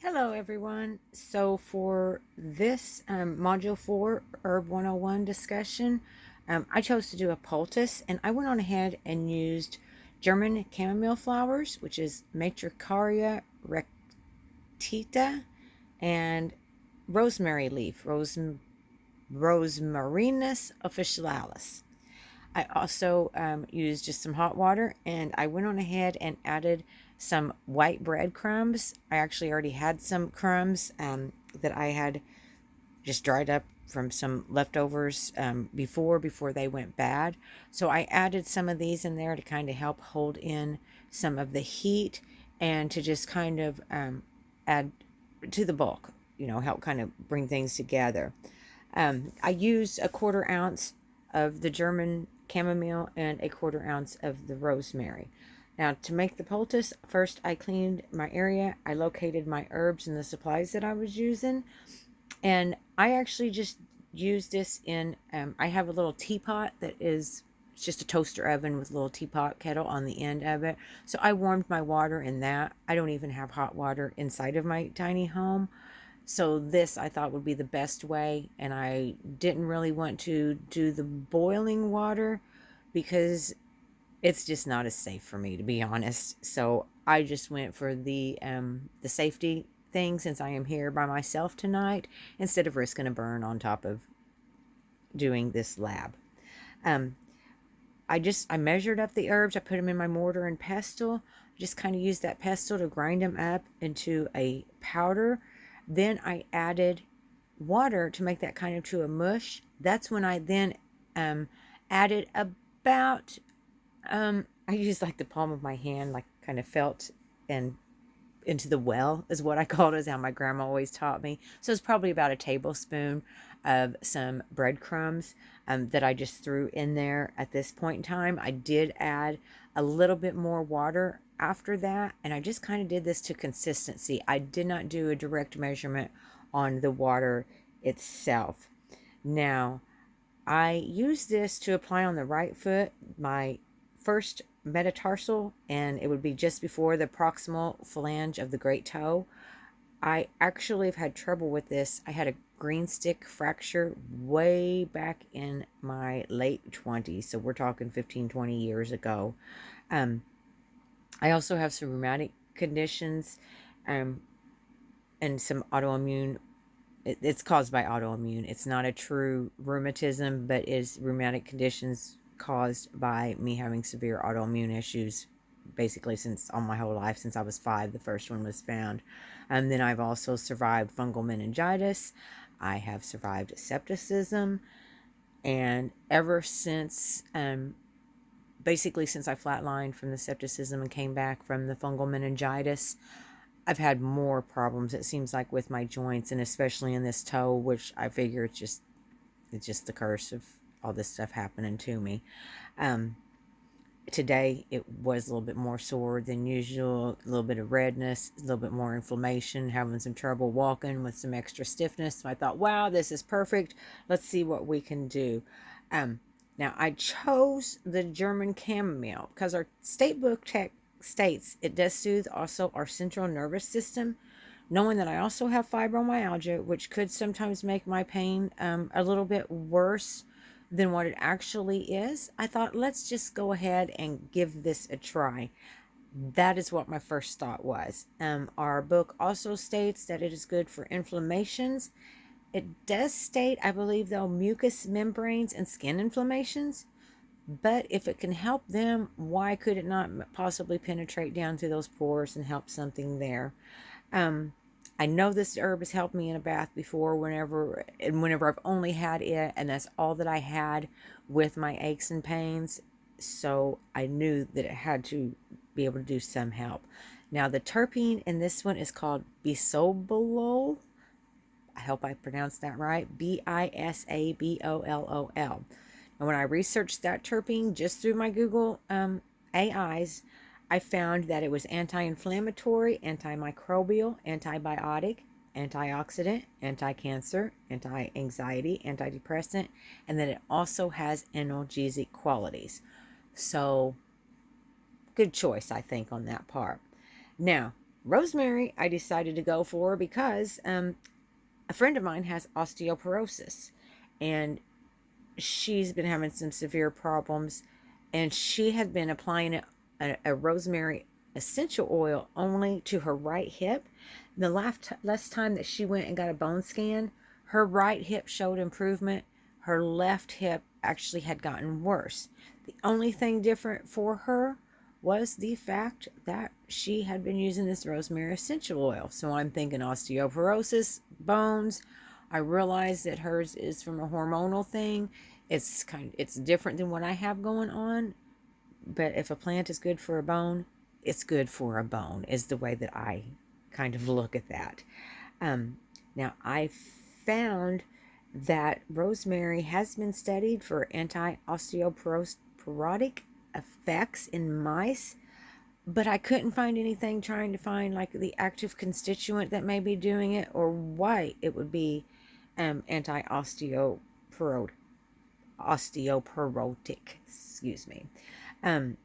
Hello everyone. So for this Module 4 Herb 101 discussion, I chose to do a poultice, and I went on ahead and used German chamomile flowers, which is Matricaria rectita, and rosemary leaf, Rosmarinus officinalis. I also used just some hot water, and I went on ahead and added some white breadcrumbs. I actually already had some crumbs that I had just dried up from some leftovers before they went bad. So I added some of these in there to kind of help hold in some of the heat and to just kind of add to the bulk, help kind of bring things together. I used a 1/4 ounce of the German chamomile and a 1/4 ounce of the rosemary. Now, to make the poultice, first I cleaned my area. I located my herbs and the supplies that I was using. And I actually just used this in, I have a little teapot that is it's just a toaster oven with a little teapot kettle on the end of it. So I warmed my water in that. I don't even have hot water inside of my tiny home. So this I thought would be the best way, and I didn't really want to do the boiling water because it's just not as safe for me, to be honest. So I just went for the safety thing, since I am here by myself tonight, instead of risking a burn on top of doing this lab. Um, I measured up the herbs. I put them in my mortar and pestle. Just kind of used that pestle to grind them up into a powder. Then I added water to make that kind of to a mush. That's when I then added about, I used like the palm of my hand, like kind of felt and into the well is what I called it, is how my grandma always taught me. So it's probably about a tablespoon of some breadcrumbs that I just threw in there at this point in time. I did add a little bit more water after that, and I just kind of did this to consistency. I did not do a direct measurement on the water itself. Now, I use this to apply on the right foot, my first metatarsal, and it would be just before the proximal phalange of the great toe. I actually have had trouble with this. I had a green stick fracture way back in my late 20s, so we're talking 15, 20 years ago. Um, I also have some rheumatic conditions um, and some autoimmune. It's caused by autoimmune. It's not a true rheumatism, but is rheumatic conditions caused by me having severe autoimmune issues, basically since all my whole life, since I was 5. The first one was found. And then I've also survived fungal meningitis. I have survived septicism. And ever since, basically since I flatlined from the septicism and came back from the fungal meningitis, I've had more problems, it seems like, with my joints, and especially in this toe, which I figure it's just the curse of all this stuff happening to me. Today it was a little bit more sore than usual, a little bit of redness, a little bit more inflammation, having some trouble walking with some extra stiffness. So I thought, wow, this is perfect. Let's see what we can do. Now, I chose the German chamomile because our state book states it does soothe also our central nervous system. Knowing that I also have fibromyalgia, which could sometimes make my pain a little bit worse than what it actually is, I thought, let's just go ahead and give this a try. That is what my first thought was. Our book also states that it is good for inflammations. It does state, I believe, though, mucous membranes and skin inflammations. But if it can help them, why could it not possibly penetrate down through those pores and help something there? I know this herb has helped me in a bath before whenever I've only had it, and that's all that I had with my aches and pains. So I knew that it had to be able to do some help. Now, the terpene in this one is called bisabolol. I hope I pronounced that right. Bisabolol. And when I researched that terpene just through my Google AIs, I found that it was anti-inflammatory, antimicrobial, antibiotic, antioxidant, anti-cancer, anti-anxiety, antidepressant, and that it also has analgesic qualities. So, good choice, I think, on that part. Now, Rosemary, I decided to go for because a friend of mine has osteoporosis, and she's been having some severe problems, and she had been applying a rosemary essential oil only to her right hip. The last time that she went and got a bone scan, her right hip showed improvement. Her left hip actually had gotten worse. The only thing different for her was the fact that she had been using this rosemary essential oil. So I'm thinking osteoporosis, bones. I realize that hers is from a hormonal thing. It's different than what I have going on, but if a plant is good for a bone, it's good for a bone, is the way that I kind of look at that. Um, Now, I found that rosemary has been studied for anti-osteoporotic effects in mice, but I couldn't find anything trying to find like the active constituent that may be doing it, or why it would be osteoporotic, excuse me. Um,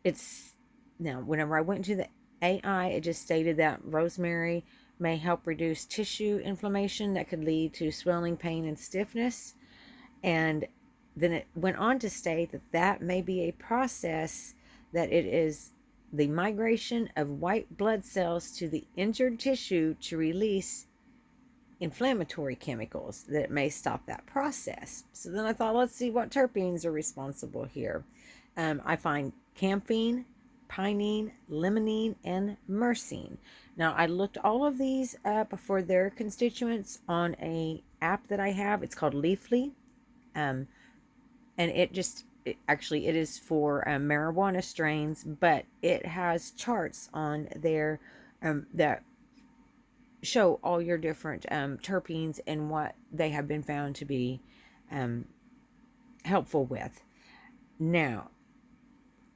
it's Now, whenever I went to the AI, it just stated that rosemary may help reduce tissue inflammation that could lead to swelling, pain, and stiffness. And then it went on to state that that may be a process, that it is the migration of white blood cells to the injured tissue to release inflammatory chemicals, that may stop that process. So then I thought, let's see what terpenes are responsible here. I find campine, pinene, limonene, and myrcene. Now, I looked all of these up for their constituents on a app that I have. It's called Leafly. And it is for marijuana strains, but it has charts on there that show all your different terpenes and what they have been found to be helpful with. Now,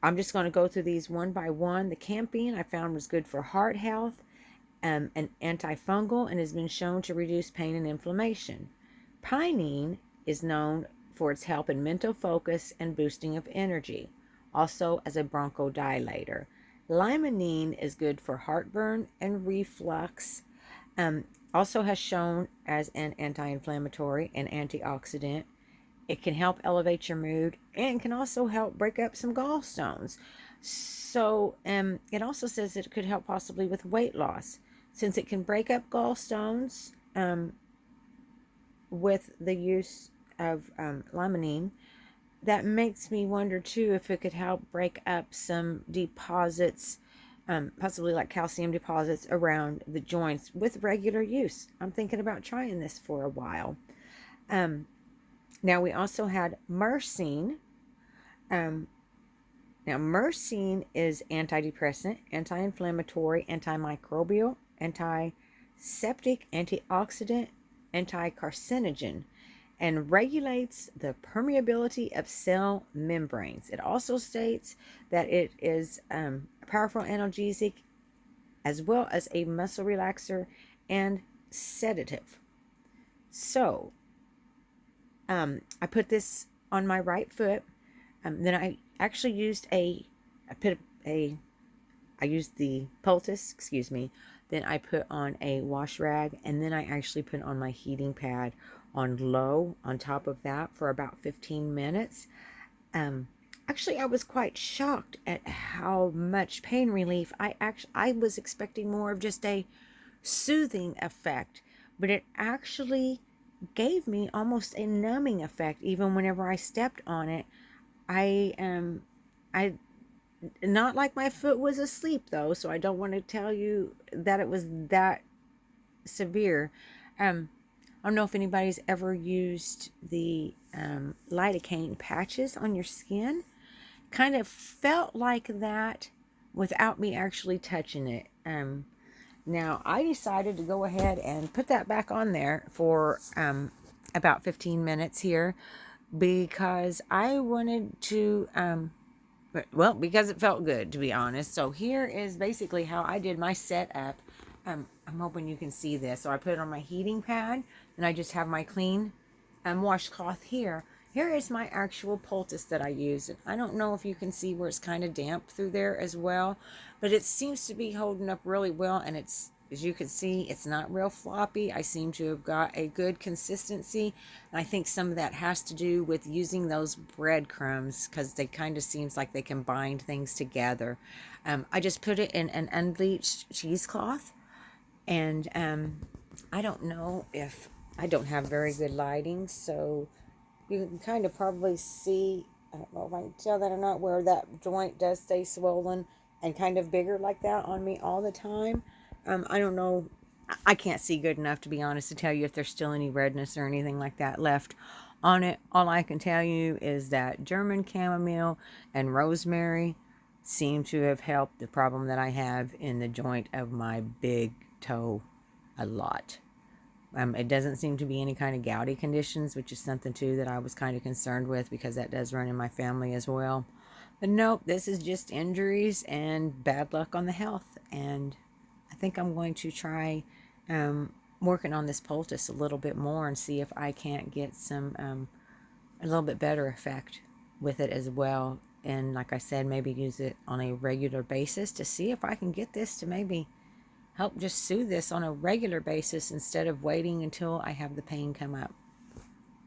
I'm just going to go through these one by one. The campine I found was good for heart health, an antifungal, and has been shown to reduce pain and inflammation. Pinene is known for its help in mental focus and boosting of energy, also as a bronchodilator. Limonene is good for heartburn and reflux. Also has shown as an anti-inflammatory and antioxidant. It can help elevate your mood and can also help break up some gallstones. So it also says that it could help possibly with weight loss, since it can break up gallstones with the use of limonene. That makes me wonder too if it could help break up some deposits, possibly like calcium deposits around the joints with regular use. I'm thinking about trying this for a while. Now, we also had myrcene. Now, myrcene is antidepressant, anti-inflammatory, antimicrobial, antiseptic, antioxidant, anti-carcinogen, and regulates the permeability of cell membranes. It also states that it is a powerful analgesic, as well as a muscle relaxer and sedative. So, I put this on my right foot. Then I actually used I used the poultice, excuse me. Then I put on a wash rag, and then I actually put on my heating pad on low on top of that for about 15 minutes. Actually, I was quite shocked at how much pain relief. I was expecting more of just a soothing effect, but it actually gave me almost a numbing effect. Even whenever I stepped on it, I not like my foot was asleep though, so I don't want to tell you that it was that severe. I don't know if anybody's ever used the lidocaine patches on your skin. Kind of felt like that without me actually touching it. Now, I decided to go ahead and put that back on there for about 15 minutes here, because I wanted to, because it felt good, to be honest. So here is basically how I did my setup. I'm hoping you can see this. So I put it on my heating pad, and I just have my clean washcloth here. Here is my actual poultice that I used. And I don't know if you can see where it's kind of damp through there as well, but it seems to be holding up really well. And it's, as you can see, it's not real floppy. I seem to have got a good consistency. And I think some of that has to do with using those breadcrumbs because they kind of seems like they can bind things together. I just put it in an unbleached cheesecloth. And I don't know if I don't have very good lighting, so you can kind of probably see, I don't know if I can tell that or not, where that joint does stay swollen and kind of bigger like that on me all the time. I don't know. I can't see good enough, to be honest, to tell you if there's still any redness or anything like that left on it. All I can tell you is that German chamomile and rosemary seem to have helped the problem that I have in the joint of my big toe a lot. It doesn't seem to be any kind of gouty conditions, which is something too that I was kind of concerned with because that does run in my family as well. But nope, this is just injuries and bad luck on the health. And I think I'm going to try working on this poultice a little bit more and see if I can't get some a little bit better effect with it as well. And like I said, maybe use it on a regular basis to see if I can get this to maybe help just soothe this on a regular basis instead of waiting until I have the pain come up.